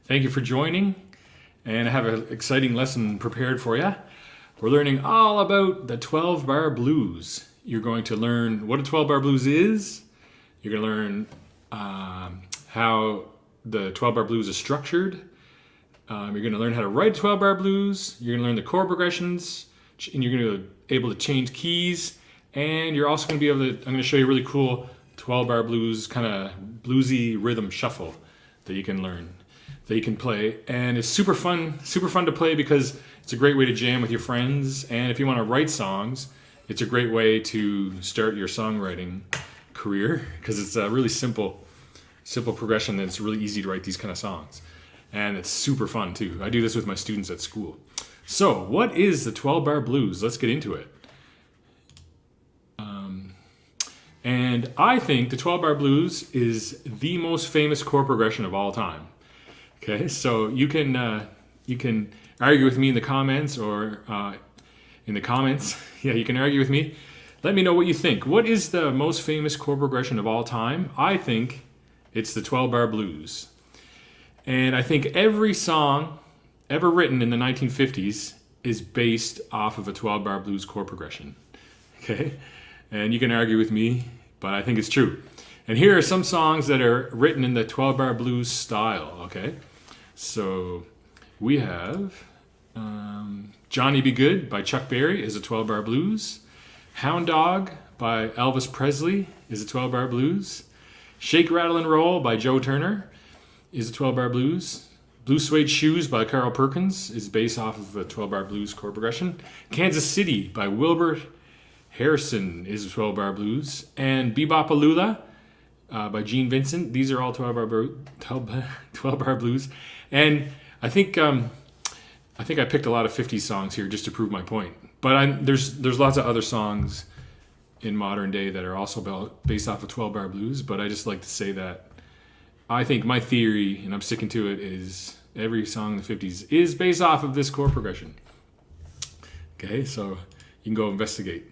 Thank you for joining, and I have an exciting lesson prepared for you. We're learning all about the 12-bar blues. You're going to learn what a 12-bar blues is. You're going to learn how the 12-bar blues is structured. You're going to learn how to write 12-bar blues. You're going to learn the chord progressions, and you're going to be able to change keys. And you're also going to be able to, I'm going to show you a really cool 12-bar blues, kind of bluesy rhythm shuffle that you can learn, that you can play. And it's super fun to play because it's a great way to jam with your friends. And if you want to write songs, it's a great way to start your songwriting career because it's a really simple progression, and it's really easy to write these kind of songs. And it's super fun too. I do this with my students at school. So what is the 12-bar blues? Let's get into it. And I think the 12-bar blues is the most famous chord progression of all time. Okay, so you can argue with me in the comments or in the comments. Yeah, you can argue with me. Let me know what you think. What is the most famous chord progression of all time? I think it's the 12-bar blues. And I think every song ever written in the 1950s is based off of a 12-bar blues chord progression. Okay? And you can argue with me, but I think it's true. And here are some songs that are written in the 12-bar blues style. Okay? So we have Johnny Be Good by Chuck Berry is a 12-bar blues. Hound Dog by Elvis Presley is a 12-bar blues. Shake, Rattle, and Roll by Joe Turner is a 12-bar blues. Blue Suede Shoes by Carl Perkins is based off of a 12-bar blues chord progression. Kansas City by Wilbur Harrison is a 12-bar blues. And Bebop-A-Lula by Gene Vincent. These are all 12-bar blues. And I think I picked a lot of 50s songs here just to prove my point. But there's lots of other songs in modern day that are also based off of 12-bar blues. But I just like to say that I think my theory, and I'm sticking to it, is every song in the 50s is based off of this chord progression. Okay, so you can go investigate.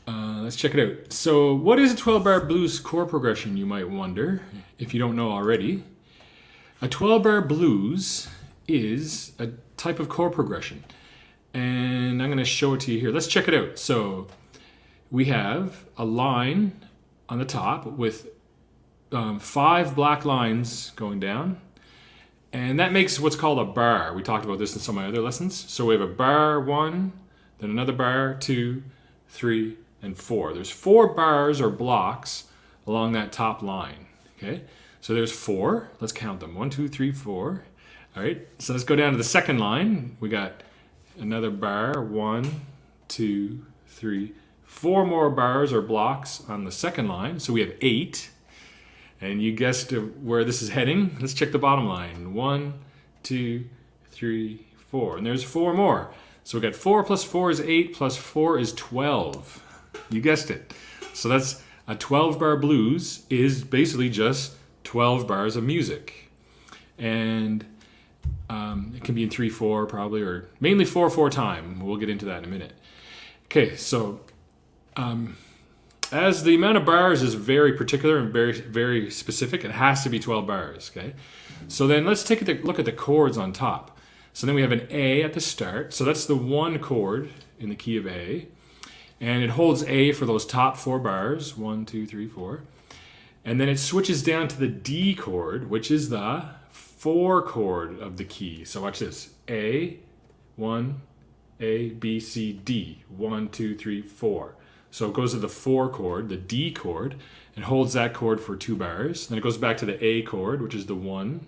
Let's check it out. So what is a 12-bar blues chord progression, you might wonder, if you don't know already. A 12-bar blues is a type of chord progression. And I'm going to show it to you here. Let's check it out. So we have a line on the top with 5 black lines going down. And that makes what's called a bar. We talked about this in some of my other lessons. So we have a bar 1, then another bar 2, 3, and 4. There's 4 bars or blocks along that top line. Okay? So there's 4. Let's count them. 1, 2, 3, 4. All right. So let's go down to the second line. We got another bar. 1, 2, 3, 4 more bars or blocks on the second line. So we have 8. And you guessed where this is heading. Let's check the bottom line. 1, 2, 3, 4. And there's 4 more. So we got 4 plus 4 is 8 plus 4 is 12. You guessed it. So that's a 12-bar blues is basically just 12 bars of music. And it can be in 3/4 probably, or mainly 4/4 time. We'll get into that in a minute. Okay, so as the amount of bars is very particular and very, very specific, it has to be 12 bars. Okay, so then let's take a look at the chords on top. So then we have an A at the start. So that's the 1 chord in the key of A. And it holds A for those top 4 bars. 1, 2, 3, 4. And then it switches down to the D chord, which is the 4 chord of the key. So watch this. A, 1, A, B, C, D. 1, 2, 3, 4. So it goes to the 4 chord, the D chord, and holds that chord for 2 bars. Then it goes back to the A chord, which is the 1.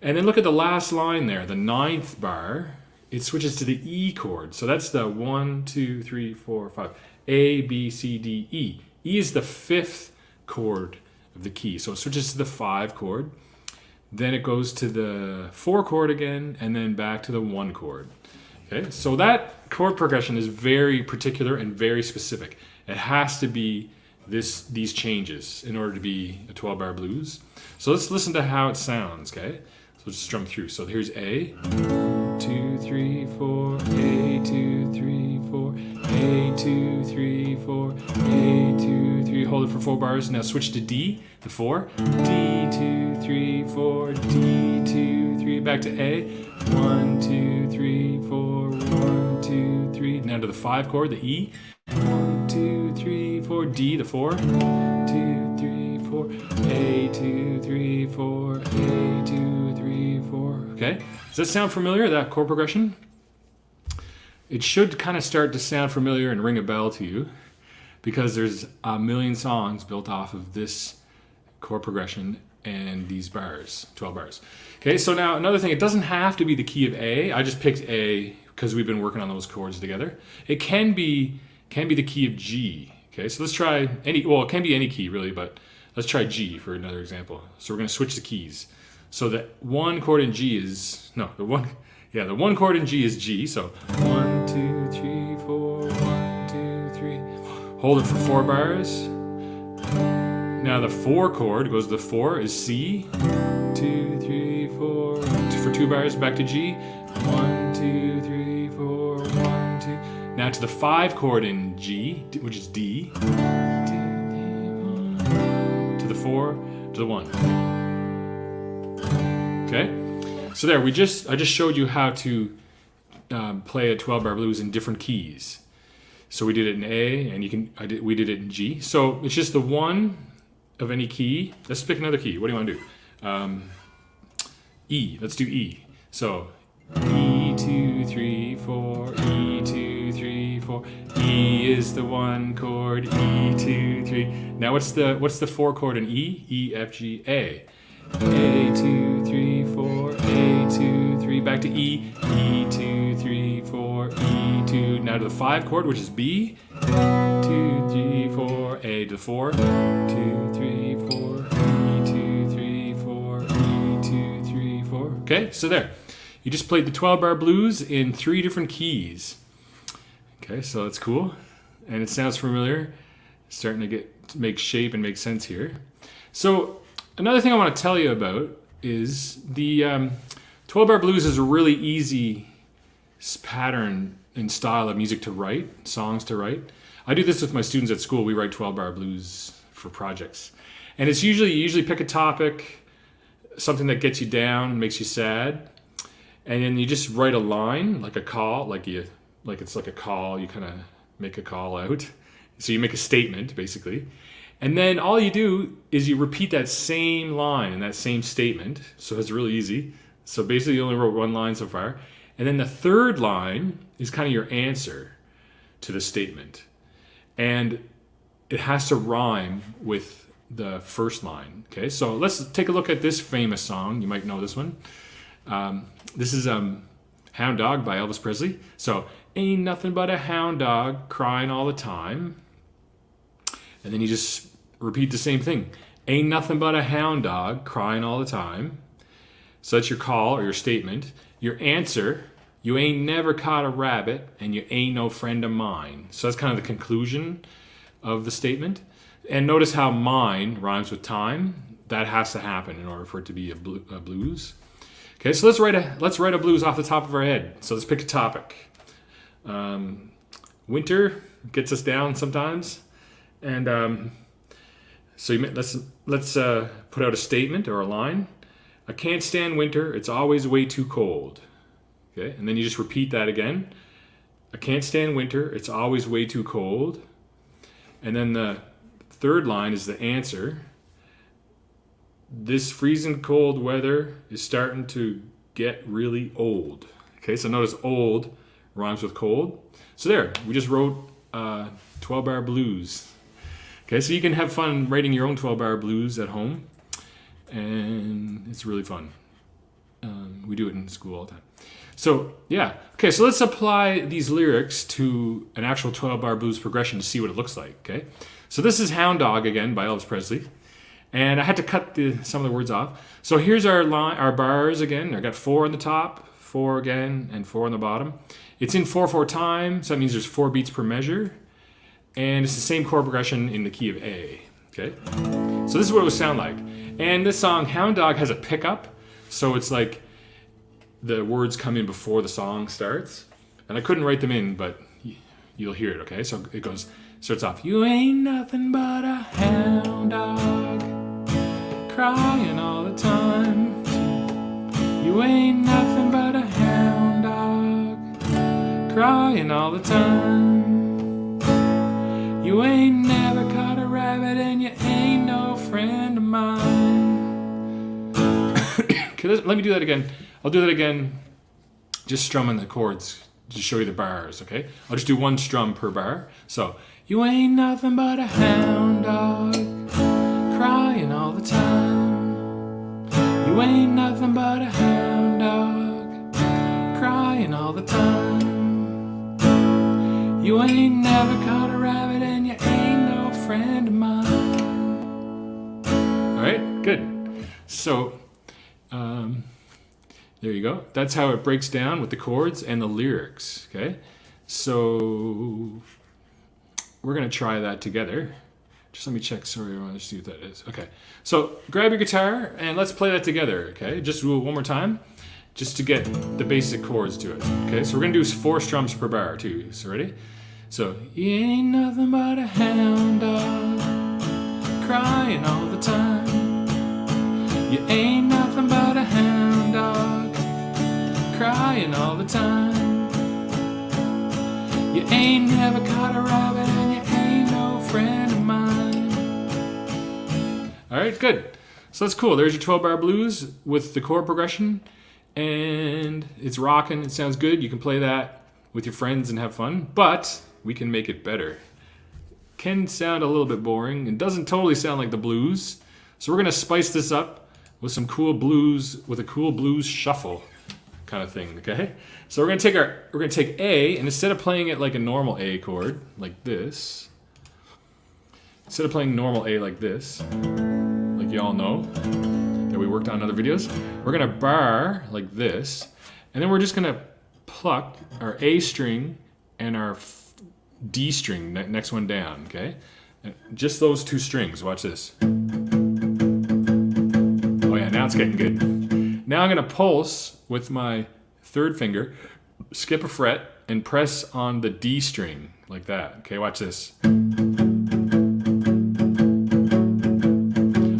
And then look at the last line there, the 9th bar. It switches to the E chord. So that's the 1, 2, 3, 4, 5. A, B, C, D, E. E is the 5th chord of the key. So it switches to the 5 chord. Then it goes to the 4 chord again, and then back to the 1 chord. Okay, so that chord progression is very particular and very specific. It has to be these changes in order to be a 12-bar blues. So let's listen to how it sounds, okay? So let's strum through. So here's A, 2, 3, 4, A, 2, 3, 4, A, 2, 3, 4, A, 2, 3. Hold it for 4 bars. Now switch to D, the 4. D, 2, 3, 4, D, 2, 2, 3, back to A. 1, 2, 3, 4, 1, 2, 3. Now to the 5 chord, the E. 1, 2, 3, 4, D, the 4. 2, 3, 4, A, 2, 3, 4, A, 2, 3, 4. Okay, does that sound familiar, that chord progression? It should kind of start to sound familiar and ring a bell to you, because there's a million songs built off of this chord progression and these bars, 12 bars. Okay, so now another thing, it doesn't have to be the key of A. I just picked A because we've been working on those chords together. It can be the key of G. Okay, so let's try any, well, it can be any key really, but let's try G for another example. So we're going to switch the keys. So the one chord in G is, no, the one chord in G is G. So 1, 2, 3, 4, 1, 2, 3. Hold it for 4 bars. Now the 4 chord goes to the 4 is C. 2, 3, 4. For 2 bars, back to G. 1, 2, 3, 4, 1, 2. Now to the 5 chord in G, which is D. 2, 3, 4. To the 4, to the 1. Okay? So there, I just showed you how to play a 12-bar blues in different keys. So we did it in A, and we did it in G. So it's just the one of any key. Let's pick another key. What do you want to do? E. Let's do E. So E 2 3 4. E 2 3 4. E is the 1 chord. E 2 3. Now what's the 4 chord in E? E F G A. A 2 3 4. A 2 3. Back to E. E 2 3 4. E 2. Now to the 5 chord, which is B. 2 3 4. A to the 4. 2 3 4. E 2 3 4. E 2 3 4. Okay, so there. You just played the 12-bar blues in 3 different keys. Okay, so that's cool, and it sounds familiar. It's starting to make shape and make sense here. So another thing I want to tell you about is the 12-bar blues is a really easy pattern and style of music to write, songs to write. I do this with my students at school. We write 12-bar blues for projects, and it's you usually pick a topic, something that gets you down, makes you sad, and then you just write a line, like a call, it's like a call. You kind of make a call out. So you make a statement, basically. And then all you do is you repeat that same line and that same statement. So it's really easy. So basically you only wrote 1 line so far. And then the 3rd line is kind of your answer to the statement. And it has to rhyme with the first line. Okay, so let's take a look at this famous song. You might know this one. This is Hound Dog by Elvis Presley. So, ain't nothing but a hound dog crying all the time. And then you just repeat the same thing. Ain't nothing but a hound dog crying all the time. So that's your call or your statement. Your answer, you ain't never caught a rabbit and you ain't no friend of mine. So that's kind of the conclusion of the statement. And notice how mine rhymes with time. That has to happen in order for it to be a blues. Okay, so let's write a blues off the top of our head. So let's pick a topic. Winter gets us down sometimes, and so let's put out a statement or a line. I can't stand winter. It's always way too cold. Okay, and then you just repeat that again. I can't stand winter. It's always way too cold. And then the 3rd line is the answer. This freezing cold weather is starting to get really old. Okay, so notice old rhymes with cold. So there, we just wrote 12-bar blues. Okay, so you can have fun writing your own 12-bar blues at home, and it's really fun. We do it in school all the time. So yeah, okay, so let's apply these lyrics to an actual 12-bar blues progression to see what it looks like. Okay, so this is Hound Dog again by Elvis Presley. And I had to cut some of the words off. So here's our bars again. I got 4 on the top, 4 again, and 4 on the bottom. It's in 4/4 time, so that means there's 4 beats per measure. And it's the same chord progression in the key of A. Okay? So this is what it would sound like. And this song, Hound Dog, has a pickup. So it's like the words come in before the song starts. And I couldn't write them in, but you'll hear it, okay? So it starts off, you ain't nothing but a hound dog, crying all the time. You ain't nothing but a hound dog, crying all the time. You ain't never caught a rabbit and you ain't no friend of mine. Okay, let me do that again. I'll do that again, just strumming the chords to show you the bars, okay? I'll just do one strum per bar. So, you ain't nothing but a hound dog, crying all the time. You ain't nothing but a hound dog, crying all the time. You ain't never caught a rabbit and you ain't no friend of mine. All right, good. So, there you go. That's how it breaks down with the chords and the lyrics, okay? So, we're going to try that together. Just let me check. Sorry, I want to see what that is. Okay. So, grab your guitar and let's play that together, okay? Just do it one more time, just to get the basic chords to it, okay? So, we're going to do 4 strums per bar, too. So, ready? So, you ain't nothing but a hound dog, crying all the time. You ain't nothing but a hound dog, crying all the time. You ain't never caught a rabbit and you ain't no friend of mine. All right, good. So that's cool. There's your 12-bar blues with the chord progression, and it's rocking. It sounds good. You can play that with your friends and have fun, but we can make it better. Can sound a little bit boring. It doesn't totally sound like the blues, so we're gonna spice this up with some cool blues, with a cool blues shuffle kind of thing, okay? So we're gonna take A, and instead of playing it like a normal A chord, like this, instead of playing normal A like this, like you all know, that we worked on in other videos, we're gonna bar like this, and then we're just gonna pluck our A string and our D string, next one down, okay? And just those 2 strings, watch this. Oh yeah, now it's getting good. Now I'm gonna pulse with my 3rd finger, skip a fret, and press on the D string, like that. Okay, watch this.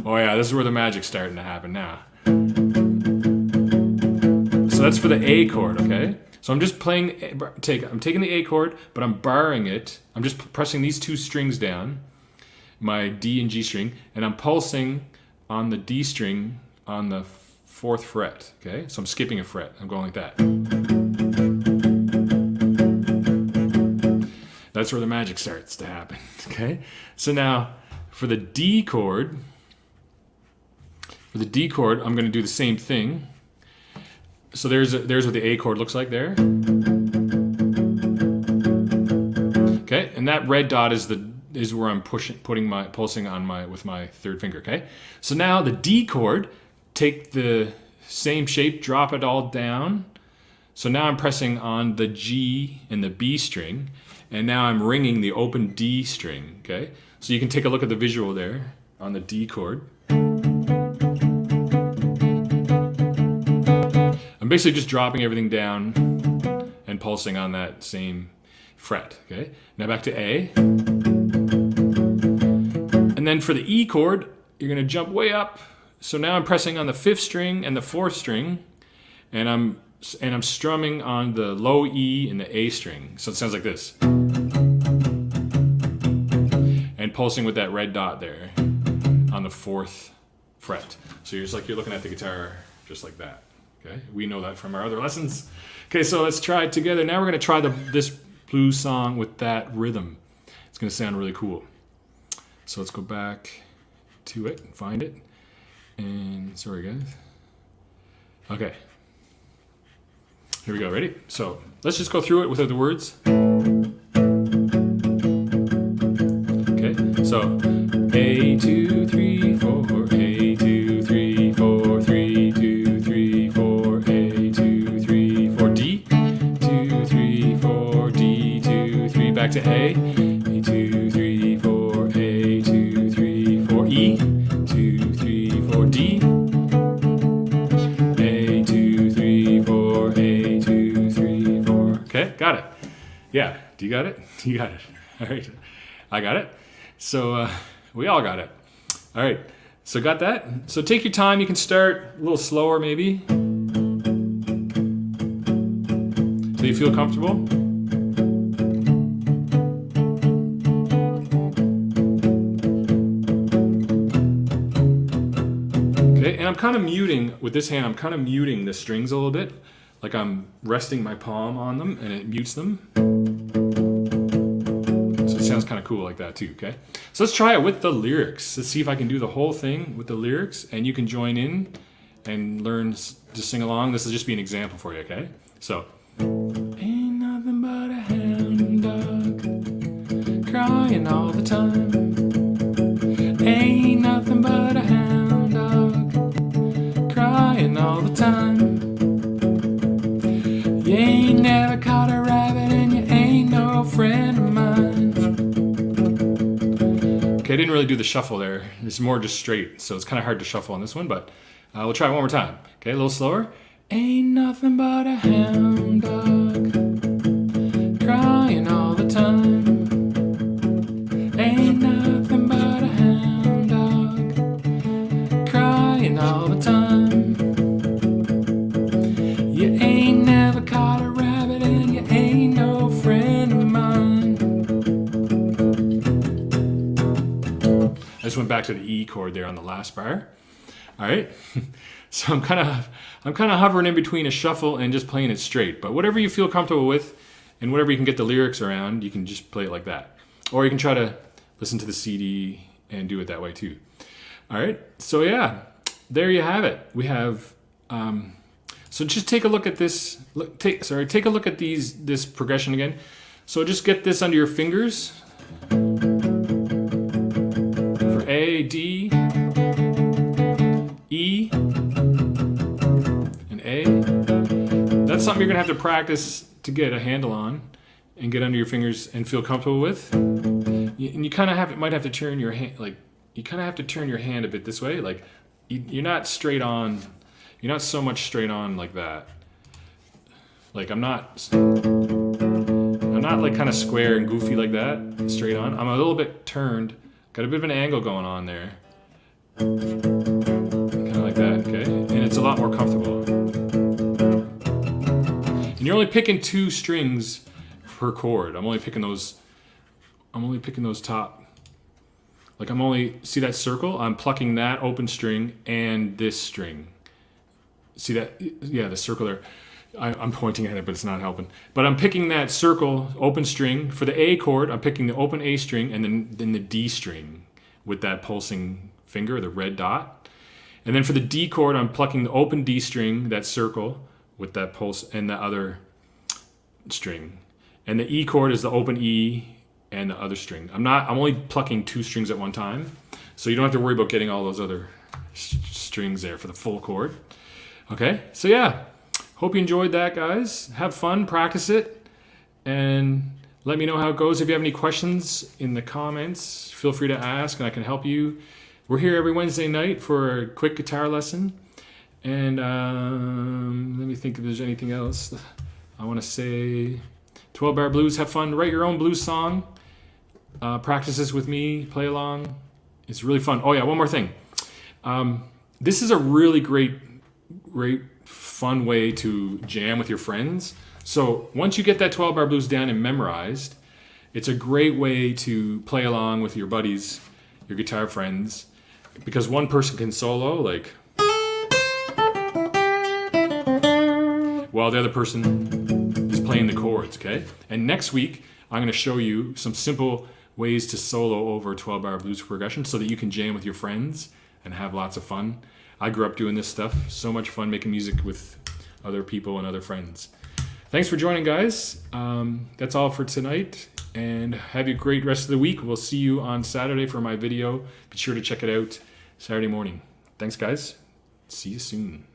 Oh yeah, this is where the magic's starting to happen now. So that's for the A chord, okay? So I'm just playing, I'm taking the A chord, but I'm barring it. I'm just pressing these 2 strings down, my D and G string, and I'm pulsing on the D string on the 4th fret, okay? So I'm skipping a fret. I'm going like that. That's where the magic starts to happen, okay? So now, for the D chord, I'm going to do the same thing. So there's what the A chord looks like there. Okay, and that red dot is where I'm pulsing on with my 3rd finger, okay? So now the D chord, take the same shape, drop it all down. So now I'm pressing on the G and the B string, and now I'm ringing the open D string, okay? So you can take a look at the visual there on the D chord. I'm basically just dropping everything down and pulsing on that same fret, okay? Now back to A. And then for the E chord, you're gonna jump way up. So now I'm pressing on the 5th string and the 4th string, and I'm strumming on the low E and the A string. So it sounds like this. And pulsing with that red dot there on the 4th fret. So you're looking at the guitar just like that. Okay, we know that from our other lessons. Okay, so let's try it together. Now we're gonna try this blues song with that rhythm. It's gonna sound really cool. So let's go back to it and find it. And sorry guys. Okay. Here we go, ready? So let's just go through it without the words. Okay, so A, 2, 3, 4, A, 2, 3, 4, 3, 2, 3, 4, A, 2, 3, 4, D, 2, 3, 4, D, 2, 3, back to A, 2, 3, 4, A, 2, 3, 4, E, 2, 3, 4, D, A, 2, 3, 4, A, 2, 3, 4. Okay, got it. Yeah, do you got it? You got it. All right, I got it. So we all got it. All right, so got that? So take your time. You can start a little slower maybe. you feel comfortable. Okay, and I'm kind of muting, with this hand, I'm kind of muting the strings a little bit. Like I'm resting my palm on them and it mutes them. So it sounds kind of cool like that too, okay? So let's try it with the lyrics. Let's see if I can do the whole thing with the lyrics, and you can join in and learn to sing along. This will just be an example for you, okay? So, ain't nothing but a hound dog crying all the time. Ain't nothing but a hound dog crying all the time. You ain't never caught a rabbit and you ain't no friend of mine. Okay, I didn't really do the shuffle there. It's more just straight, so it's kind of hard to shuffle on this one, but we'll try it one more time. Okay, a little slower. Ain't nothing but a hound dog crying all the time. Ain't nothing but a hound dog crying all the time. You ain't never caught a rabbit and you ain't no friend of mine. I just went back to the E chord there on the last bar. All right, so I'm kind of hovering in between a shuffle and just playing it straight. But whatever you feel comfortable with, and whatever you can get the lyrics around, you can just play it like that. Or you can try to listen to the CD and do it that way too. All right, so yeah, there you have it. We have. So just take a look at this. Take a look at this progression again. So just get this under your fingers. For A, D, E, and A. That's something you're gonna have to practice to get a handle on and get under your fingers and feel comfortable with. And you kind of might have to turn your hand, like you kind of have to turn your hand a bit this way. Like you're not straight on. You're not so much straight on like that. Like I'm not like kind of square and goofy like that, straight on. I'm a little bit turned, got a bit of an angle going on there. Kind of like that, okay? And it's a lot more comfortable. And you're only picking 2 strings per chord. I'm only picking those top. Like see that circle? I'm plucking that open string and this string. See that? Yeah, the circle there. I'm pointing at it, but it's not helping. But I'm picking that circle, open string. For the A chord, I'm picking the open A string and then the D string with that pulsing finger, the red dot. And then for the D chord, I'm plucking the open D string, that circle, with that pulse and the other string. And the E chord is the open E and the other string. I'm only plucking 2 strings at one time. So you don't have to worry about getting all those other strings there for the full chord. Okay, so yeah, hope you enjoyed that, guys. Have fun, practice it, and let me know how it goes. If you have any questions in the comments, feel free to ask and I can help you. We're here every Wednesday night for a quick guitar lesson. And let me think if there's anything else I want to say. 12-bar blues, have fun. Write your own blues song. Practice this with me, play along. It's really fun. Oh yeah, one more thing. This is a really great fun way to jam with your friends. So once you get that 12-bar blues down and memorized, it's a great way to play along with your buddies, your guitar friends, because one person can solo, like, while the other person is playing the chords, okay? And next week, I'm gonna show you some simple ways to solo over 12-bar blues progression so that you can jam with your friends and have lots of fun. I grew up doing this stuff. So much fun making music with other people and other friends. Thanks for joining, guys. That's all for tonight. And have a great rest of the week. We'll see you on Saturday for my video. Be sure to check it out Saturday morning. Thanks, guys. See you soon.